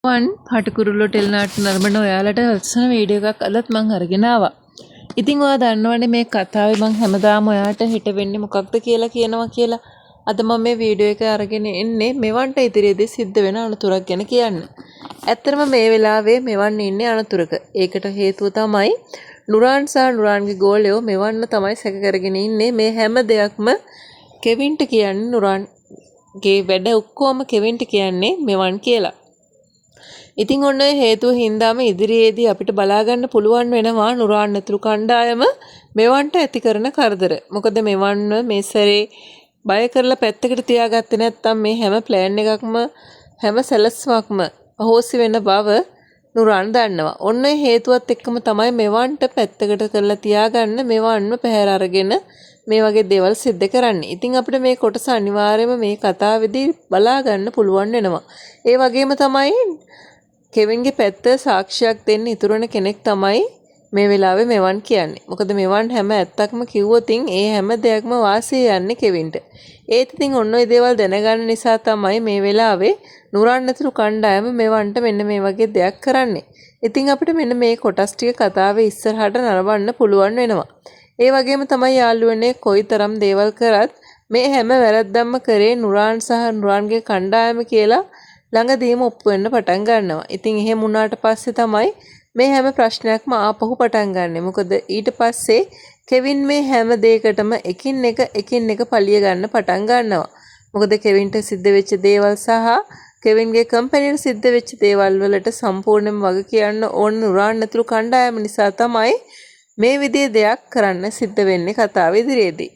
වන් පටකුරුල්ලෝ ටෙලිනාට්‍ය නරඹන ඔයාලට ලස්සන වීඩියෝ එකක් අදත් මම අරගෙන ආවා. ඉතින් ඔයා දන්නවනේ මේ කතාවේ මම හැමදාම ඔයාට හිට වෙන්නේ මොකක්ද කියලා කියනවා කියලා. අද මම මේ වීඩියෝ එක අරගෙන එන්නේ මෙවන්ට ඉදිරියේදී සිද්ධ වෙන අනතුරක් ගැන කියන්න. ඇත්තටම මේ වෙලාවේ මෙවන් ඉන්නේ අනතුරක. ඒකට හේතුව තමයි නුරාන් සහ නුරාන්ගේ ගෝලයෝ මෙවන්න තමයි සැක කරගෙන ඉන්නේ. මේ හැම දෙයක්ම කෙවින්ට කියන්නේ නුරාන්ගේ වැඩ ඔක්කොම කෙවින්ට කියන්නේ මෙවන් කියලා. ඉතින් ඔන්න ඔය හේතුව හින්දාම ඉදිරියේදී අපිට බලා ගන්න පුළුවන් වෙනවා නුරාන් ඇතුළු කණ්ඩායම මෙවන්ට ඇති කරන කරදර. මොකද මෙවන්ව මේ සැරේ බය කරලා පැත්තකට තියාගත්තේ නැත්නම් මේ හැම ප්ලෑන් එකක්ම හැම සැලැස්මක්ම අහෝසි වෙන බව නුරාන් දන්නවා. ඔන්න ඔය හේතුවත් එක්කම තමයි මෙවන්ට පැත්තකට කරලා තියාගන්න මෙවන්ව පැහැර අරගෙන මේ වගේ දේවල් සිද්ධ කරන්නේ. ඉතින් අපිට මේ කොටස අනිවාර්යයෙන්ම මේ කතාවේදී බලා ගන්න පුළුවන් වෙනවා. ඒ වගේම තමයි කෙවින්ගේ පැත්ත සාක්ෂියක් දෙන්න ඉතුරුන කෙනෙක් තමයි මේ වෙලාවේ මෙවන් කියන්නේ. මොකද මෙවන් හැම ඇත්තක්ම කිව්වොතින් ඒ හැම දෙයක්ම වාසිය යන්නේ කෙවින්ට. ඒත් ඉතින් ඔන්න ඔය දේවල් දැනගන්න නිසා තමයි මේ වෙලාවේ නුරාන් ඇතුළු කණ්ඩායම මෙවන්ට මෙන්න මේ වගේ දෙයක් කරන්නේ. ඉතින් අපිට මෙන්න මේ කොටස් ටික කතාවේ ඉස්සරහට නරඹන්න පුළුවන් වෙනවා. ඒ වගේම තමයි යාළුවනේ කොයිතරම් දේවල් කරත් මේ හැම වැරද්දක්ම කරේ නුරාන් සහ නුරාන්ගේ කණ්ඩායම කියලා ළඟදීම ඔප්පු වෙන්න පටන් ගන්නවා. ඉතින් එහෙම වුණාට පස්සේ තමයි මේ හැම ප්‍රශ්නයක්ම ආපහු පටන් ගන්නෙ. මොකද ඊට පස්සේ කෙවින් මේ හැම දෙයකටම එකින් එක පලිය ගන්න පටන් ගන්නවා. මොකද කෙවින්ට සිද්ධ වෙච්ච දේවල් සහ කෙවින්ගේ කම්පැනිට සිද්ධ වෙච්ච දේවල් වලට සම්පූර්ණයෙන්ම වග කියන්න ඕන නුරාන් ඇතුළු කණ්ඩායම නිසා තමයි මේ විදිහේ දෙයක් කරන්න සිද්ධ වෙන්නේ කතාව ඉදිරියේදී.